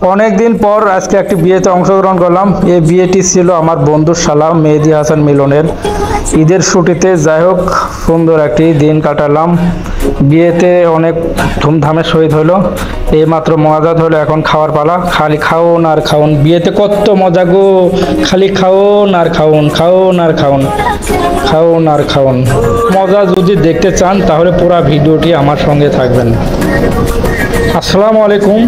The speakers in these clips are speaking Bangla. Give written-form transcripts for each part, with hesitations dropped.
অনেক দিন পর আজকে একটি বিয়েতে অংশগ্রহণ করলাম। এই বিয়েটি ছিল আমার বন্ধুর শালা মেহেদী হাসান মিলনের ঈদের ছুটিতে। যাই হোক, সুন্দর একটি দিন কাটালাম। বিয়েতে অনেক ধুমধামের সহিত হলো। এই মাত্র মজাদ হলো, এখন খাওয়ার পালা। খালি খাওন আর খাওন, বিয়েতে কত মজা গো। খালি খাওন আর খাওন, খাওন আর খাওন, খাওন আর খাওন। মজা যদি দেখতে চান তাহলে পুরো ভিডিওটি আমার সঙ্গে থাকবেন। আসসালামু আলাইকুম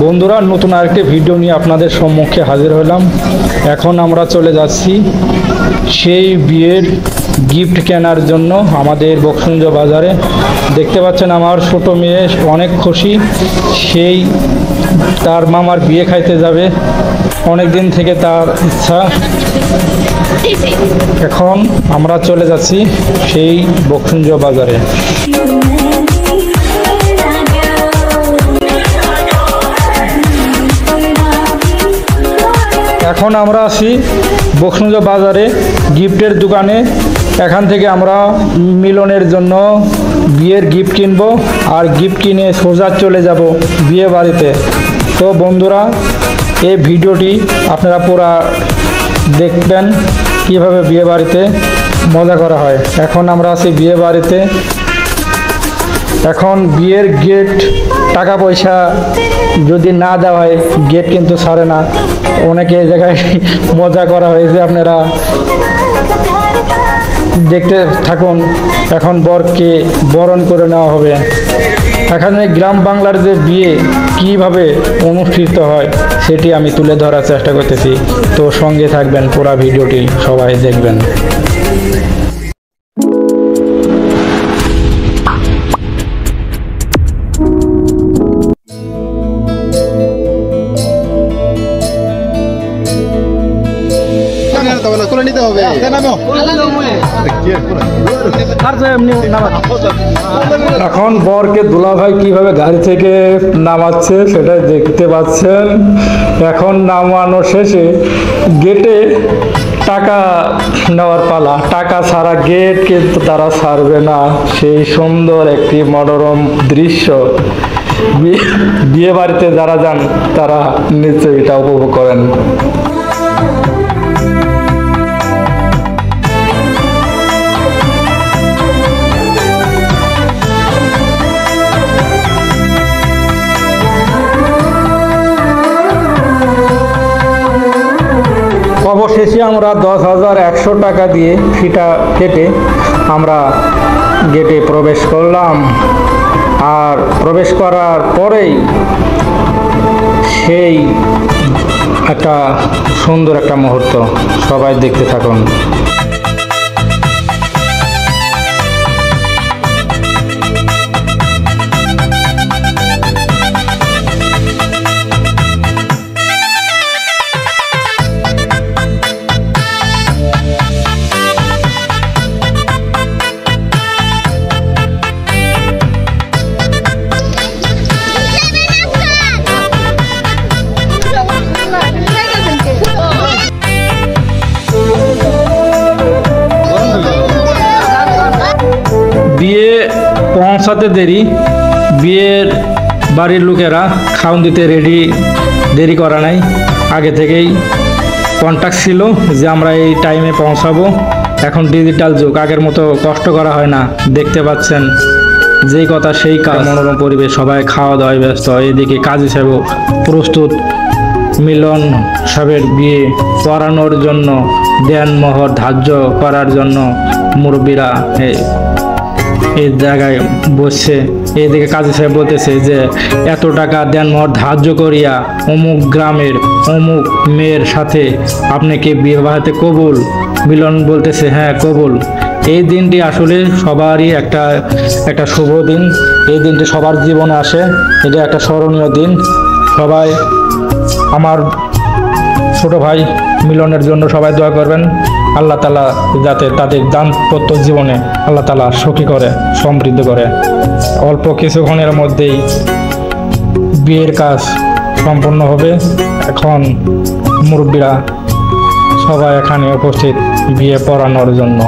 বন্ধুরা, নতুন আরেকটি ভিডিও নিয়ে আপনাদের সম্মুখে হাজির হলাম। এখন আমরা চলে যাচ্ছি সেই বিয়ের গিফট কেনার জন্য আমাদের বকসুঞ্জ বাজারে। দেখতে পাচ্ছেন আমার ছোট মেয়ে অনেক খুশি, সেই তার মামার বিয়ে খাইতে যাবে, অনেক দিন থেকে তার ইচ্ছা। এখন আমরা চলে যাচ্ছি সেই বকসুঞ্জ বাজারে। এখন আমরা আছি বকসুঞ্জ বাজারে গিফটের দোকানে। এখান থেকে আমরা মিলনের জন্য বিয়ের গিফট কিনবো, আর গিফট কিনে সোজা চলে যাব বিয়ে বাড়িতে। তো বন্ধুরা, এই ভিডিওটি আপনারা পুরা দেখবেন কিভাবে বিয়ে বাড়িতে মজা করা হয়। এখন আমরা আছি বিয়ে বাড়িতে। এখন বিয়ের গেট টাকা পয়সা যদি না দেওয়া হয়, গেট কিন্তু ছাড়ে না। অনেকে এই জায়গায় মজা করা হয়েছে, আপনারা দেখতে থাকুন। এখন বরকে বরণ করে নেওয়া হবে। এখানে গ্রাম বাংলার যে বিয়ে কিভাবে অনুষ্ঠিত হয় সেটি আমি তুলে ধরার চেষ্টা করতেছি। তো সঙ্গে থাকবেন, পুরো ভিডিওটি সবাই দেখবেন। এখন বরকে দুলাভাই কিভাবে গাড়ি থেকে নামাচ্ছে সেটা দেখতে পাচ্ছেন। এখন নামানো শেষে গেটে টাকা নেওয়ার পালা। টাকা ছাড়া গেট কিন্তু তারা ছাড়বে না। সেই সুন্দর একটি মনোরম দৃশ্য বিয়ে বাড়িতে যারা যান তারা নিশ্চয়ই এটা উপভোগ করেন। অবশেষে আমরা 10,100 টাকা দিয়ে ফিতা কেটে আমরা গেটে প্রবেশ করলাম। আর প্রবেশ করার পরেই সেই একটা সুন্দর একটা মুহূর্ত, সবাই দেখতে থাকুন। বিয়ে পৌঁছাতে দেরি, বিয়ের বাড়ির লোকেরা খাওন দিতে দেরি করা নাই। আগে থেকেই কন্ট্যাক্ট ছিল যে আমরা এই টাইমে পৌঁছাবো। এখন ডিজিটাল যুগ, আগের মতো কষ্ট করা হয় না। দেখতে পাচ্ছেন যেই কথা সেই কাজ। মনোরম পরিবেশ, সবাই খাওয়া দাওয়ায় ব্যস্ত। এদিকে কাজী সাহেব প্রস্তুত মিলন সাহেবের বিয়ে পড়ানোর জন্য, দেনমোহর ধার্য করার জন্য মুরব্বীরা এই জায়গায় বসছে। এদিকে কাজী সাহেব বলতেছে যে এত টাকা দেনমোহর ধার্য করিয়া অমুক গ্রামের অমুক মেয়ের সাথে আপনি কি বিবাহতে কবুল? মিলন বলতেছে হ্যাঁ কবুল। এই দিনটি আসলে সবারই একটা শুভ দিন। এই দিনটি সবার জীবনে আসে, এটা একটা স্মরণীয় দিন। সবাই আমার ছোট ভাই মিলনের জন্য সবাই দোয়া করবেন। আল্লাহ তাআলা যাতে তাদের দাম্পত্য জীবনে আল্লাহ তাআলা সুখী করে, সমৃদ্ধ করে। অল্প কিছুক্ষণের মধ্যেই বিয়ের কাজ সম্পন্ন হবে। এখন মুরব্বীরা সবাই এখানে উপস্থিত বিয়ে পড়ানোর জন্য।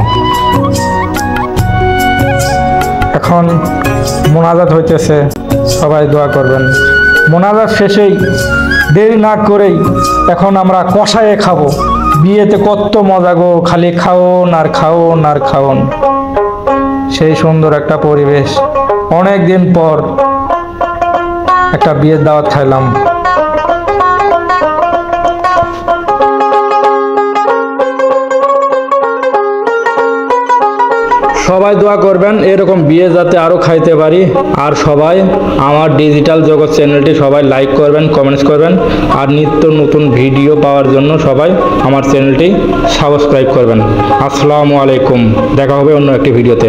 এখন মোনাজাত হইতেছে, সবাই দোয়া করবেন মোনাজাত শেষেই দেরি না করেই এখন আমরা কষায়ে খাবো। বিয়েতে কত মজা গো, খালি খাওন আর খাওন আর খাওন। সেই সুন্দর একটা পরিবেশ, অনেক দিন পর একটা বিয়ের দাওয়াত খাইলাম। সবাই দোয়া করবেন এরকম বিয়ে যাতে আরো খাইতে পারি। আর সবাই আমার ডিজিটাল জগৎ চ্যানেলটি সবাই লাইক করবেন, কমেন্টস করবেন। আর নিত্য নতুন ভিডিও পাওয়ার জন্য সবাই আমার চ্যানেলটি সাবস্ক্রাইব করবেন। আসসালামু আলাইকুম, দেখা হবে অন্য একটি ভিডিওতে।